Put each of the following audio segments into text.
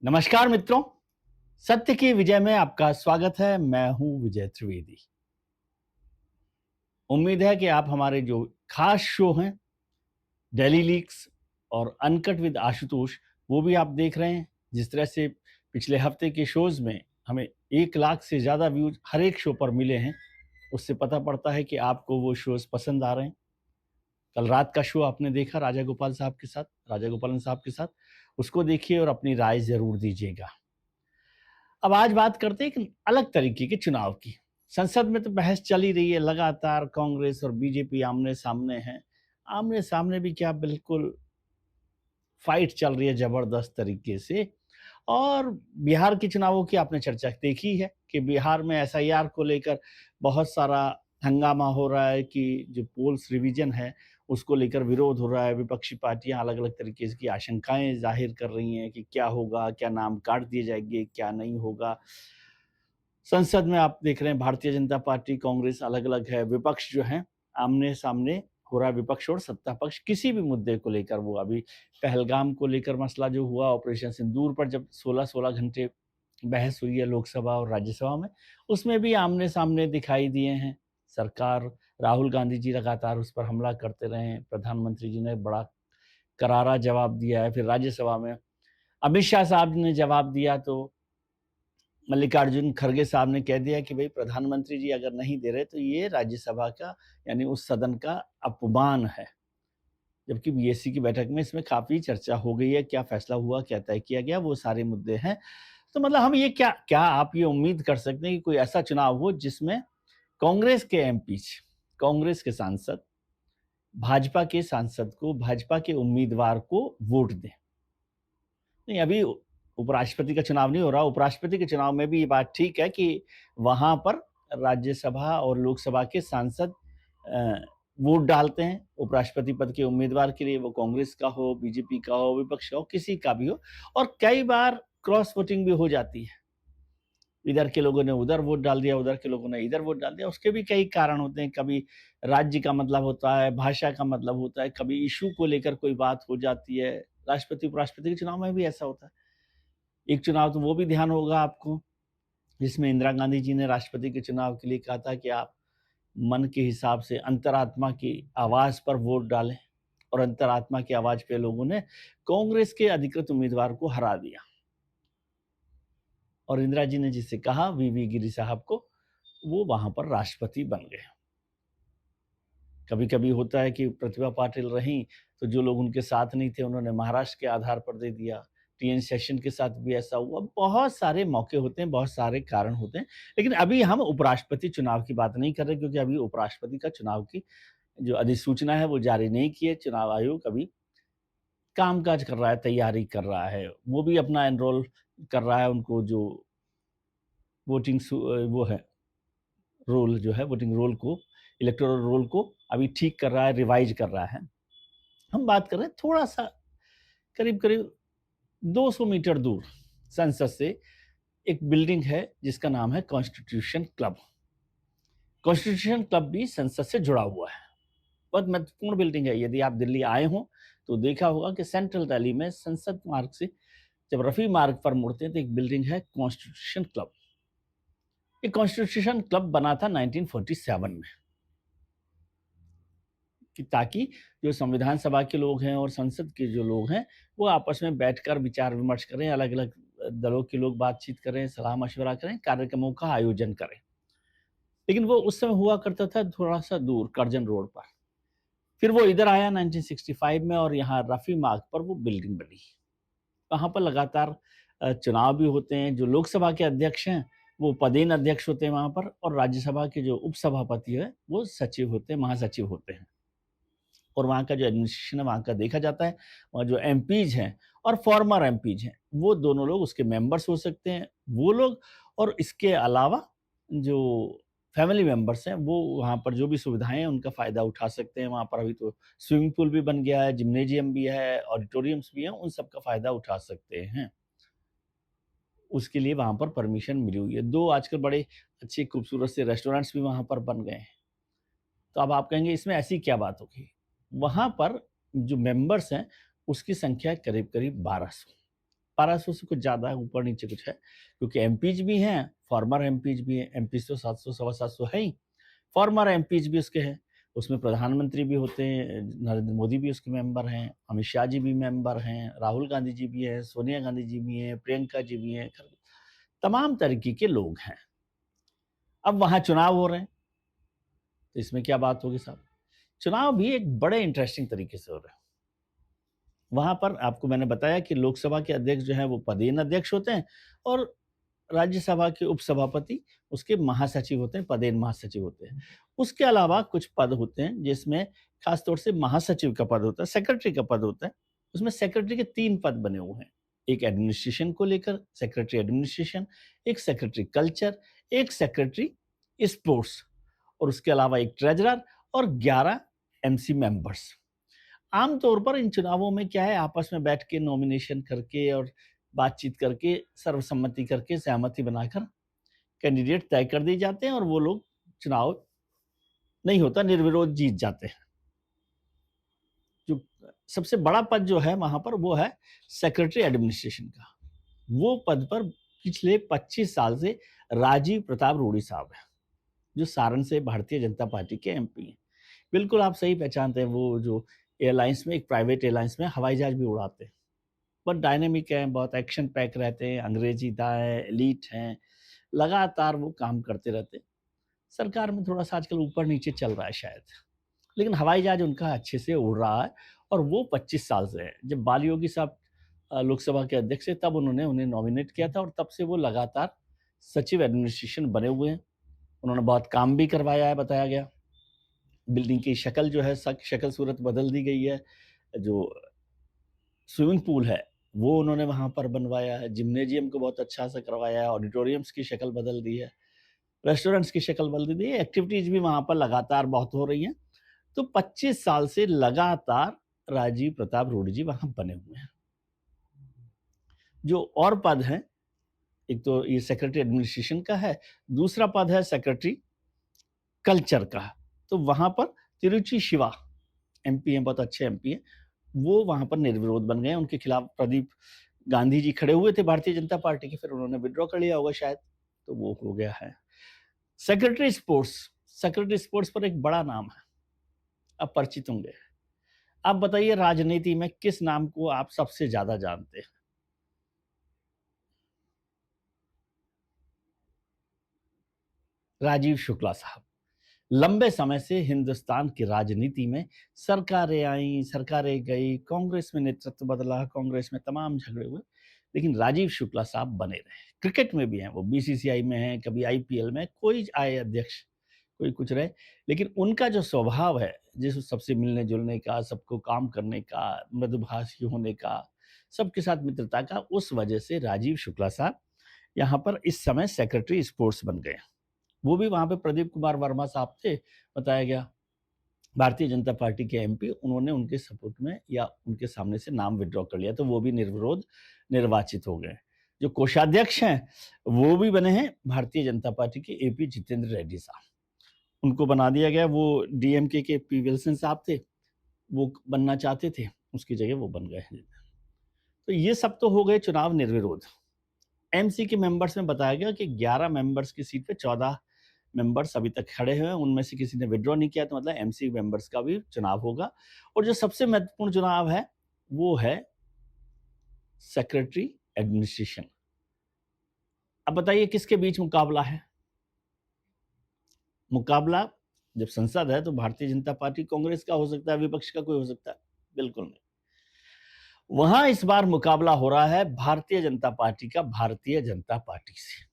नमस्कार मित्रों, सत्य की विजय में आपका स्वागत है। मैं हूं विजय त्रिवेदी। उम्मीद है कि आप हमारे जो खास शो हैं, डेली लीक्स और अनकट विद आशुतोष, वो भी आप देख रहे हैं। जिस तरह से पिछले हफ्ते के शोज में हमें 1 लाख से ज़्यादा व्यूज हर एक शो पर मिले हैं, उससे पता पड़ता है कि आपको वो शोज पसंद आ रहे हैं। कल रात का शो आपने देखा राजा गोपालन साहब के साथ, उसको देखिए और अपनी राय ज़रूर दीजिएगा। अब आज बात करते हैं एक अलग तरीके के चुनाव की। संसद में तो बहस चल ही रही है लगातार, कांग्रेस और बीजेपी आमने सामने हैं। आमने सामने भी क्या, बिल्कुल फाइट चल रही है जबरदस्त तरीके से। और बिहार के चुनावों की आपने चर्चा देखी है कि बिहार में एसआईआर को लेकर बहुत सारा हंगामा हो रहा है कि जो पोल्स रिवीजन है उसको लेकर विरोध हो रहा है। विपक्षी पार्टियां अलग अलग तरीके की आशंकाएं जाहिर कर रही हैं कि क्या होगा, क्या नाम काट दिए जाएंगे, क्या नहीं होगा। संसद में आप देख रहे हैं भारतीय जनता पार्टी, कांग्रेस अलग अलग है, विपक्ष जो है आमने सामने हो रहा है। विपक्ष और सत्ता पक्ष किसी भी मुद्दे को लेकर, वो अभी पहलगाम को लेकर मसला जो हुआ, ऑपरेशन सिंदूर पर जब 16-16 घंटे बहस हुई है लोकसभा और राज्यसभा में, उसमें भी आमने सामने दिखाई दिए हैं। सरकार, राहुल गांधी जी लगातार उस पर हमला करते रहे हैं, प्रधानमंत्री जी ने बड़ा करारा जवाब दिया है। फिर राज्यसभा में अमित शाह साहब ने जवाब दिया तो मल्लिकार्जुन खड़गे साहब ने कह दिया कि भाई प्रधानमंत्री जी अगर नहीं दे रहे तो ये राज्यसभा का, यानी उस सदन का अपमान है। जबकि बीएससी की बैठक में इसमें काफी चर्चा हो गई है, क्या फैसला हुआ, क्या तय किया गया, वो सारे मुद्दे हैं। तो मतलब हम ये क्या क्या आप ये उम्मीद कर सकते हैं कि कोई ऐसा चुनाव हो जिसमें कांग्रेस के एमपी, कांग्रेस के सांसद भाजपा के सांसद को, भाजपा के उम्मीदवार को वोट दें। नहीं, अभी उपराष्ट्रपति का चुनाव नहीं हो रहा। उपराष्ट्रपति के चुनाव में भी ये बात ठीक है कि वहां पर राज्यसभा और लोकसभा के सांसद वोट डालते हैं उपराष्ट्रपति पद के उम्मीदवार के लिए, वो कांग्रेस का हो, बीजेपी का हो, विपक्ष का हो, किसी का भी हो। और कई बार क्रॉस वोटिंग भी हो जाती है, इधर के लोगों ने उधर वोट डाल दिया, उधर के लोगों ने इधर वोट डाल दिया। उसके भी कई कारण होते हैं। कभी राज्य का मतलब होता है, भाषा का मतलब होता है, कभी इशू को लेकर कोई बात हो जाती है। राष्ट्रपति उपराष्ट्रपति के चुनाव में भी ऐसा होता है। एक चुनाव तो वो भी ध्यान होगा आपको, जिसमें इंदिरा गांधी जी ने राष्ट्रपति के चुनाव के लिए कहा था कि आप मन के हिसाब से अंतरात्मा की आवाज पर वोट डालें, और अंतरात्मा की आवाज पे लोगों ने कांग्रेस के अधिकृत उम्मीदवार को हरा दिया। और इंदिरा जी ने जिससे कहा, वीवी गिरी साहब को, वो वहां पर राष्ट्रपति बन गए। कभी कभी होता है कि प्रतिभा पाटिल रहीं तो जो लोग उनके साथ नहीं थे उन्होंने महाराष्ट्र के आधार पर दे दिया। टीएन सेशन के साथ भी ऐसा हुआ। बहुत सारे मौके होते हैं, बहुत सारे कारण होते हैं। लेकिन अभी हम उपराष्ट्रपति चुनाव की बात नहीं कर रहे, क्योंकि अभी उपराष्ट्रपति का चुनाव की जो अधिसूचना है वो जारी नहीं की है। चुनाव आयोग अभी कामकाज कर रहा है, तैयारी कर रहा है, वो भी अपना एनरोल कर रहा है। उनको जो वोटिंग वो है रोल, जो है वोटिंग रोल को, इलेक्टोरल रोल को अभी ठीक कर रहा है, रिवाइज कर रहा है। हम बात कर रहे हैं थोड़ा सा, करीब करीब 200 मीटर दूर संसद से एक बिल्डिंग है जिसका नाम है कॉन्स्टिट्यूशन क्लब। कॉन्स्टिट्यूशन क्लब भी संसद से जुड़ा हुआ है, बहुत महत्वपूर्ण बिल्डिंग है। यदि आप दिल्ली आए हो तो देखा होगा कि सेंट्रल दिल्ली में संसद मार्ग से जब रफी मार्ग पर मुड़ते हैं तो एक बिल्डिंग है कॉन्स्टिट्यूशन क्लब। ये कॉन्स्टिट्यूशन क्लब बना था 1947 में, कि ताकि जो संविधान सभा के लोग हैं और संसद के जो लोग हैं वो आपस में बैठकर विचार विमर्श करें, अलग अलग दलों के लोग बातचीत करें, सलाह मशवरा करें, कार्यक्रमों का आयोजन करें। लेकिन वो उस समय हुआ करता था थोड़ा सा दूर, करजन रोड पर। फिर वो इधर आया 1965 में, और यहाँ रफी मार्ग पर वो बिल्डिंग बनी। वहाँ पर लगातार चुनाव भी होते हैं। जो लोकसभा के अध्यक्ष हैं वो पदेन अध्यक्ष होते हैं वहाँ पर, और राज्यसभा के जो उपसभापति है वो सचिव होते हैं, महासचिव होते हैं। और वहाँ का जो एडमिनिस्ट्रेशन है वहाँ का देखा जाता है। वहाँ जो एमपीज हैं और फॉर्मर एमपीज हैं, वो दोनों लोग उसके मेंबर्स हो सकते हैं, वो लोग। और इसके अलावा जो फैमिली मेंबर्स हैं वो वहाँ पर जो भी सुविधाएं हैं उनका फ़ायदा उठा सकते हैं। वहाँ पर अभी तो स्विमिंग पूल भी बन गया है, जिम्नेजियम भी है, ऑडिटोरियम्स भी हैं, उन सब का फ़ायदा उठा सकते हैं। उसके लिए वहाँ पर परमिशन मिली हुई है। 2 आजकल बड़े अच्छे खूबसूरत से रेस्टोरेंट्स भी वहाँ पर बन गए हैं। तो अब आप कहेंगे इसमें ऐसी क्या बात होगी? वहाँ पर जो मेंबर्स हैं उसकी संख्या करीब-करीब 1200। 1200 से कुछ ज़्यादा ऊपर नीचे कुछ है, क्योंकि एमपीज भी हैं, फॉर्मर एमपीज भी हैं। एमपीज तो 700 सवा 700 है ही, फॉर्मर एमपीज भी उसके हैं। उसमें प्रधानमंत्री भी होते हैं, नरेंद्र मोदी भी उसके मेंबर हैं, अमित शाह जी भी मेंबर हैं, राहुल गांधी जी भी हैं, सोनिया गांधी जी भी हैं, प्रियंका जी भी हैं, तमाम तरीके के लोग हैं। अब वहां चुनाव हो रहे हैं, तो इसमें क्या बात होगी साहब? चुनाव भी एक बड़े इंटरेस्टिंग तरीके से हो रहे हैं। वहां पर आपको मैंने बताया कि लोकसभा के अध्यक्ष जो है वो पदेन अध्यक्ष होते हैं, और राज्यसभा के उपसभापति उसके महासचिव होते हैं, पदेन महासचिव होते हैं। उसके अलावा कुछ पद होते हैं जिसमें खासतौर से महासचिव का पद होता है, सेक्रेटरी का पद होता है। उसमें सेक्रेटरी के 3 पद बने हुए हैं। एक एडमिनिस्ट्रेशन को लेकर सेक्रेटरी एडमिनिस्ट्रेशन, एक सेक्रेटरी कल्चर, एक सेक्रेटरी स्पोर्ट्स, और उसके अलावा एक ट्रेजरर और 11 एमसी मेंबर्स। आमतौर पर इन चुनावों में क्या है, आपस में बैठ के नॉमिनेशन करके और बातचीत करके सर्वसम्मति करके सहमति बनाकर कैंडिडेट तय कर दिए जाते हैं, और वो लोग चुनाव नहीं होता, निर्विरोध जीत जाते हैं। जो सबसे बड़ा पद जो है वहां पर वो है सेक्रेटरी एडमिनिस्ट्रेशन का। वो पद पर पिछले 25 साल से राजीव प्रताप रूडी साहब हैं, जो सारण से भारतीय जनता पार्टी के एमपी हैं। बिल्कुल आप सही पहचानते हैं, वो जो एयरलाइंस में, एक प्राइवेट एयरलाइंस में हवाई जहाज भी उड़ाते हैं। बहुत डायनेमिक हैं, बहुत एक्शन पैक रहते हैं, अंग्रेजी दाएं, एलीट हैं, लगातार वो काम करते रहते हैं। सरकार में थोड़ा सा आजकल ऊपर नीचे चल रहा है शायद, लेकिन हवाई जहाज उनका अच्छे से उड़ रहा है, और वो 25 साल से है। जब बाल योगी साहब लोकसभा के अध्यक्ष थे, तब उन्होंने उन्हें नॉमिनेट किया था, और तब से वो लगातार सचिव एडमिनिस्ट्रेशन बने हुए हैं। उन्होंने बहुत काम भी करवाया है, बताया गया। बिल्डिंग की शक्ल जो है, शक्ल सूरत बदल दी गई है। जो स्विमिंग पूल है वो उन्होंने वहां पर बनवाया है, जिम्नेजियम को बहुत अच्छा से करवाया है, ऑडिटोरियम्स की शक्ल बदल दी है, रेस्टोरेंट्स की शक्ल बदल दी है, एक्टिविटीज भी वहां पर लगातार बहुत हो रही हैं। तो 25 साल से लगातार राजीव प्रताप रूडी जी वहां बने हुए हैं। जो और पद हैं, एक तो ये सेक्रेटरी एडमिनिस्ट्रेशन का है, दूसरा पद है सेक्रेटरी कल्चर का। तो वहां पर तिरुचि शिवा एमपी हैं, बहुत अच्छे एमपी हैं, वो वहां पर निर्विरोध बन गए। उनके खिलाफ प्रदीप गांधी जी खड़े हुए थे भारतीय जनता पार्टी के, फिर उन्होंने विड्रॉ कर लिया होगा शायद, तो वो हो गया है। सेक्रेटरी स्पोर्ट्स, सेक्रेटरी स्पोर्ट्स पर एक बड़ा नाम है, अब परिचित होंगे। आप बताइए राजनीति में किस नाम को आप सबसे ज्यादा जानते हैं? राजीव शुक्ला साहब। लंबे समय से हिंदुस्तान की राजनीति में सरकारें आई, सरकारें गई, कांग्रेस में नेतृत्व बदला, कांग्रेस में तमाम झगड़े हुए, लेकिन राजीव शुक्ला साहब बने रहे। क्रिकेट में भी हैं, वो बीसीसीआई में हैं, कभी आईपीएल में, कोई आए अध्यक्ष, कोई कुछ रहे, लेकिन उनका जो स्वभाव है, जिस सबसे मिलने जुलने का, सबको काम करने का, मृदुभाषी होने का, सबके साथ मित्रता का, उस वजह से राजीव शुक्ला साहब यहाँ पर इस समय सेक्रेटरी स्पोर्ट्स बन गए। वो भी वहां पे प्रदीप कुमार वर्मा साहब थे, बताया गया, भारतीय जनता पार्टी के एमपी, उन्होंने उनके सपोर्ट में या उनके सामने से नाम विड्रॉ कर लिया, तो वो भी निर्विरोध निर्वाचित हो गए। जो कोषाध्यक्ष हैं वो भी बने हैं भारतीय जनता पार्टी के एपी जितेंद्र रेड्डी साहब, उनको बना दिया गया। वो डीएमके के पी विल्सन साहब थे, वो बनना चाहते थे, उसकी जगह वो बन गए हैं। तो ये सब तो हो गए चुनाव निर्विरोध। एमसी के मेंबर्स में बताया गया कि 11 मेंबर्स की सीट पे 14 मेंबर्स अभी तक खड़े हुए हैं, उनमें से किसी ने विड्रॉ नहीं किया, तो मतलब एमसी मेंबर्स का भी चुनाव होगा। और जो सबसे महत्वपूर्ण चुनाव है वो है सेक्रेटरी एडमिनिस्ट्रेशन। अब बताइए किसके बीच मुकाबला है? मुकाबला जब संसद है तो भारतीय जनता पार्टी कांग्रेस का हो सकता है, विपक्ष का कोई हो सकता है? बिल्कुल नहीं। वहां इस बार मुकाबला हो रहा है भारतीय जनता पार्टी का भारतीय जनता पार्टी से।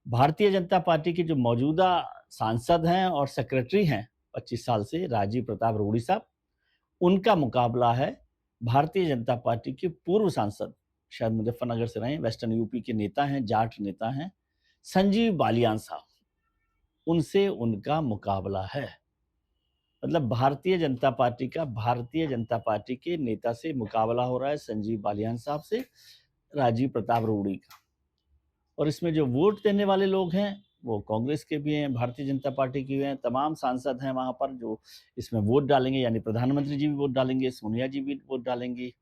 भारतीय जनता पार्टी के जो मौजूदा सांसद हैं और सेक्रेटरी हैं 25 साल से, राजीव प्रताप रूडी साहब, उनका मुकाबला है भारतीय जनता पार्टी के पूर्व सांसद, शायद मुजफ्फरनगर से रहे, वेस्टर्न यूपी के नेता हैं, जाट नेता हैं, संजीव बालियान साहब, उनसे उनका मुकाबला है। मतलब भारतीय जनता पार्टी का भारतीय जनता पार्टी के नेता से मुकाबला हो रहा है, संजीव बालियान साहब से राजीव प्रताप रूडी का। और इसमें जो वोट देने वाले लोग हैं वो कांग्रेस के भी हैं, भारतीय जनता पार्टी के भी हैं, तमाम सांसद हैं वहां पर जो इसमें वोट डालेंगे, यानी प्रधानमंत्री जी भी वोट डालेंगे, सोनिया जी भी वोट डालेंगी,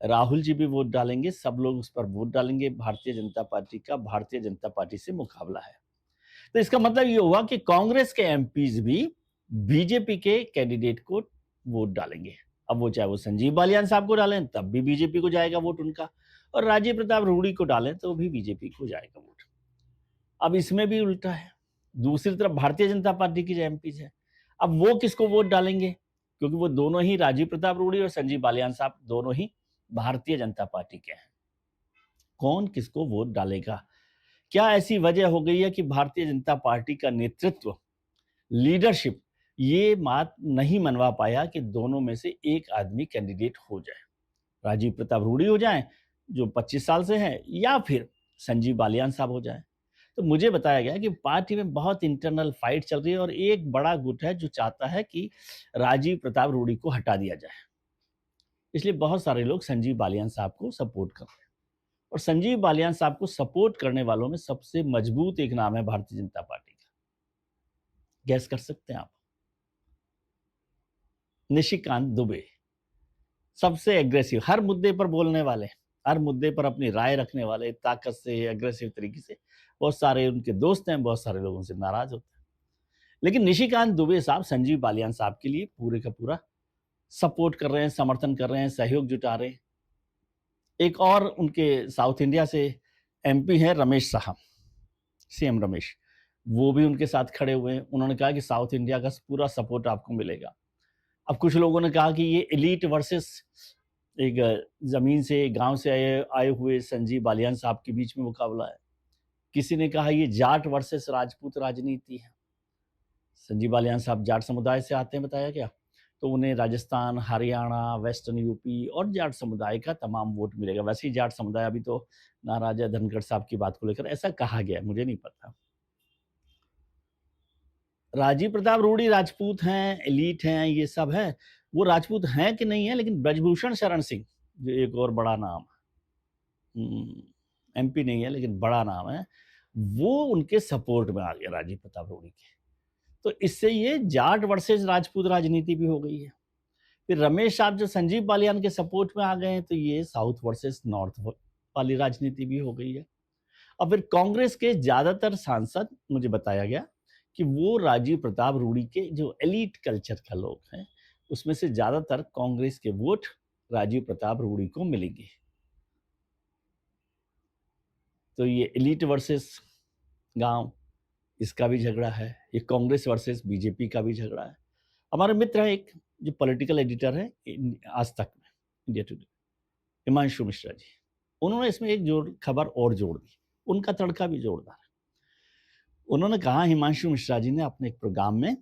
राहुल जी भी वोट डालेंगे, सब लोग उस पर वोट डालेंगे। भारतीय जनता पार्टी का भारतीय जनता पार्टी से मुकाबला है। तो इसका मतलब ये हुआ कि कांग्रेस के एमपीज भी बीजेपी के कैंडिडेट को वोट डालेंगे। अब वो चाहे वो संजीव बालियान साहब को डालें तब भी बीजेपी को जाएगा वोट उनका, और राजीव प्रताप रूडी को डालें तो भी बीजेपी को जाएगा वोट। अब इसमें भी उल्टा है, दूसरी तरफ भारतीय जनता पार्टी की जो एमपीज है, अब वो किसको वोट डालेंगे, क्योंकि वो दोनों ही, राजीव प्रताप रूडी और संजीव बालियान साहब दोनों ही भारतीय जनता पार्टी के हैं। कौन किसको वोट डालेगा? क्या ऐसी वजह हो गई है कि भारतीय जनता पार्टी का नेतृत्व, लीडरशिप ये बात नहीं मनवा पाया कि दोनों में से एक आदमी कैंडिडेट हो जाए, राजीव प्रताप रूडी हो जाएं जो 25 साल से हैं, या फिर संजीव बालियान साहब हो जाएं? तो मुझे बताया गया कि पार्टी में बहुत इंटरनल फाइट चल रही है और एक बड़ा गुट है जो चाहता है कि राजीव प्रताप रूडी को हटा दिया जाए। इसलिए बहुत सारे लोग संजीव बालियान साहब को सपोर्ट कर रहे हैं, और संजीव बालियान साहब को सपोर्ट करने वालों में सबसे मजबूत एक नाम है भारतीय जनता पार्टी का। गैस कर सकते हैं आप? निशिकांत दुबे। सबसे एग्रेसिव, हर मुद्दे पर बोलने वाले, हर मुद्दे पर अपनी राय रखने वाले, ताकत से, एग्रेसिव तरीके से। बहुत सारे उनके दोस्त हैं, बहुत सारे लोगों से नाराज होते हैं, लेकिन निशिकांत दुबे साहब संजीव बालियान साहब के लिए पूरे का पूरा सपोर्ट कर रहे हैं, समर्थन कर रहे हैं, सहयोग जुटा रहे हैं। एक और उनके साउथ इंडिया से एमपी हैं रमेश साहब, सीएम रमेश, वो भी उनके साथ खड़े हुए हैं। उन्होंने कहा कि साउथ इंडिया का पूरा सपोर्ट आपको मिलेगा। अब कुछ लोगों ने कहा कि ये एलीट वर्सेस एक जमीन से, गांव से आए हुए संजीव बालियान साहब के बीच में मुकाबला है। किसी ने कहा ये जाट वर्सेस राजपूत राजनीति है। संजीव बालियान साहब जाट समुदाय से आते हैं, बताया गया, तो उन्हें राजस्थान, हरियाणा, वेस्टर्न यूपी और जाट समुदाय का तमाम वोट मिलेगा। वैसे ही जाट समुदाय अभी तो नाराज है धनखड़ साहब की बात को लेकर, ऐसा कहा गया, मुझे नहीं पता। राजीव प्रताप रूडी राजपूत हैं, एलीट हैं, ये सब है। वो राजपूत हैं कि नहीं है, लेकिन ब्रजभूषण शरण सिंह जो एक और बड़ा नाम, एमपी नहीं है लेकिन बड़ा नाम है, वो उनके सपोर्ट में आ गया राजीव प्रताप रूडी के। तो इससे ये जाट वर्सेस राजपूत राजनीति भी हो गई है। फिर रमेश साहब जो संजीव बालियान के सपोर्ट में आ गए हैं, तो ये साउथ वर्सेस नॉर्थ वाली राजनीति भी हो गई है। और फिर कांग्रेस के ज्यादातर सांसद, मुझे बताया गया कि वो राजीव प्रताप रूडी के जो एलीट कल्चर का लोग हैं, उसमें से ज्यादातर कांग्रेस के वोट राजीव प्रताप रूडी को मिलेंगे। तो ये एलीट वर्सेस गांव, इसका भी झगड़ा है, ये कांग्रेस वर्सेस बीजेपी का भी झगड़ा है। हमारे मित्र हैं एक जो पॉलिटिकल एडिटर है आज तक में, इंडिया टुडे, हिमांशु मिश्रा जी, उन्होंने इसमें एक खबर और जोड़ दी, उनका तड़का भी जोरदार है। उन्होंने कहा, हिमांशु मिश्रा जी ने अपने एक प्रोग्राम में,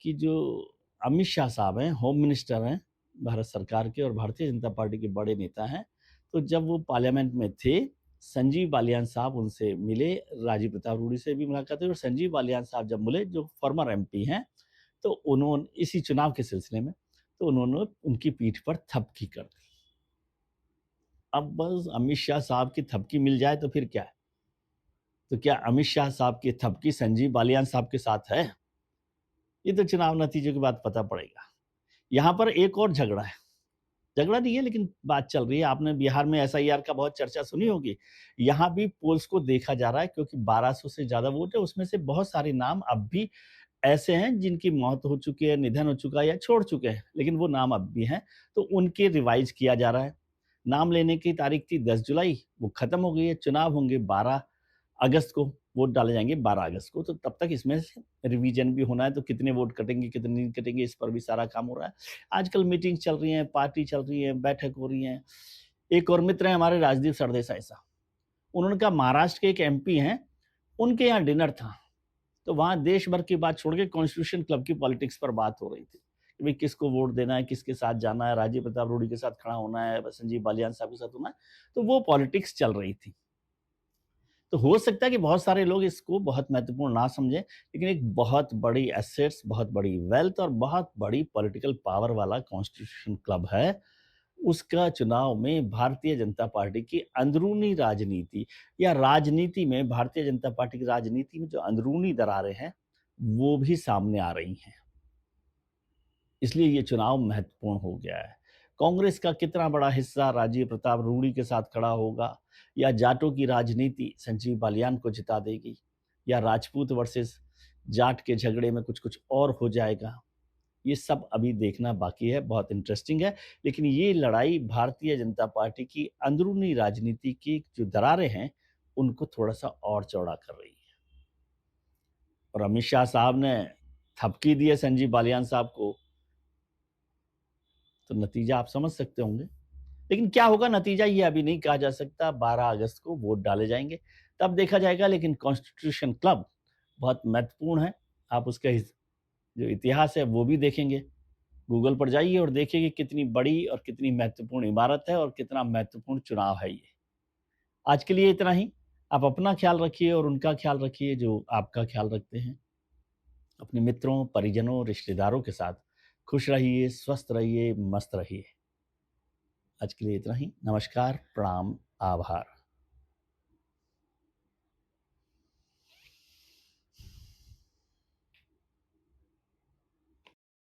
कि जो अमित शाह साहब हैं, होम मिनिस्टर हैं भारत सरकार के और भारतीय जनता पार्टी के बड़े नेता हैं, तो जब वो पार्लियामेंट में थे, संजीव बालियान साहब उनसे मिले, राजीव प्रताप रूडी से भी मुलाकात हुई, और संजीव बालियान साहब जब मिले जो फॉर्मर एमपी हैं, तो उन्होंने इसी चुनाव के सिलसिले में, तो उन्होंने उनकी पीठ पर थपकी कर दी। अब बस अमित शाह साहब की थपकी मिल जाए तो फिर क्या है? तो क्या अमित शाह साहब की थपकी संजीव बालियान साहब के साथ है? ये तो चुनाव नतीजे के बाद पता पड़ेगा। यहाँ पर एक और झगड़ा है, झगड़ा नहीं है लेकिन बात चल रही है। आपने बिहार में एसआईआर का बहुत चर्चा सुनी होगी। यहाँ भी पोल्स को देखा जा रहा है, क्योंकि 1200 से ज्यादा वोट है, उसमें से बहुत सारे नाम अब भी ऐसे हैं जिनकी मौत हो चुकी है, निधन हो चुका है या छोड़ चुके हैं, लेकिन वो नाम अब भी हैं, तो उनके रिवाइज किया जा रहा है। नाम लेने की तारीख थी 10 जुलाई, वो खत्म हो गई है। चुनाव होंगे 12 अगस्त को, वोट डाले जाएंगे 12 अगस्त को, तो तब तक इसमें से रिवीजन भी होना है, तो कितने वोट कटेंगे कितने नहीं कटेंगे, इस पर भी सारा काम हो रहा है। आजकल मीटिंग चल रही है, पार्टी चल रही है, बैठक हो रही है। एक और मित्र हैं हमारे, राजदीप सरदेसाई साहब, उन्होंने कहा महाराष्ट्र के एक एमपी हैं, उनके यहाँ डिनर था, तो वहां देश भर की बात छोड़ के कॉन्स्टिट्यूशन क्लब की पॉलिटिक्स पर बात हो रही थी कि भाई किसको वोट देना है, किसके साथ जाना है, राजीव प्रताप रूडी के साथ खड़ा होना है, संजीव बालियान साहब के साथ होना है, तो वो पॉलिटिक्स चल रही थी। तो हो सकता है कि बहुत सारे लोग इसको बहुत महत्वपूर्ण ना समझें, लेकिन एक बहुत बड़ी एसेट्स, बहुत बड़ी वेल्थ और बहुत बड़ी पॉलिटिकल पावर वाला कॉन्स्टिट्यूशन क्लब है। उसका चुनाव में भारतीय जनता पार्टी की अंदरूनी राजनीति, या राजनीति में भारतीय जनता पार्टी की राजनीति में जो अंदरूनी दरारें हैं, वो भी सामने आ रही हैं। इसलिए ये चुनाव महत्वपूर्ण हो गया है। कांग्रेस का कितना बड़ा हिस्सा राजीव प्रताप रूड़ी के साथ खड़ा होगा, या जाटों की राजनीति संजीव बालियान को जिता देगी, या राजपूत वर्सेस जाट के झगड़े में कुछ कुछ और हो जाएगा, ये सब अभी देखना बाकी है। बहुत इंटरेस्टिंग है, लेकिन ये लड़ाई भारतीय जनता पार्टी की अंदरूनी राजनीति की जो दरारें हैं उनको थोड़ा सा और चौड़ा कर रही है। और अमित शाह साहब ने थपकी दी है संजीव बालियान साहब को, तो नतीजा आप समझ सकते होंगे। लेकिन क्या होगा नतीजा ये अभी नहीं कहा जा सकता। 12 अगस्त को वोट डाले जाएंगे, तब देखा जाएगा। लेकिन कॉन्स्टिट्यूशन क्लब बहुत महत्वपूर्ण है, आप उसका जो इतिहास है वो भी देखेंगे। गूगल पर जाइए और देखिए कि कितनी बड़ी और कितनी महत्वपूर्ण इमारत है और कितना महत्वपूर्ण चुनाव है ये। आज के लिए इतना ही। आप अपना ख्याल रखिए और उनका ख्याल रखिए जो आपका ख्याल रखते हैं। अपने मित्रों, परिजनों, रिश्तेदारों के साथ खुश रहिए, स्वस्थ रहिए, मस्त रहिए। आज के लिए इतना ही। नमस्कार, प्रणाम, आभार।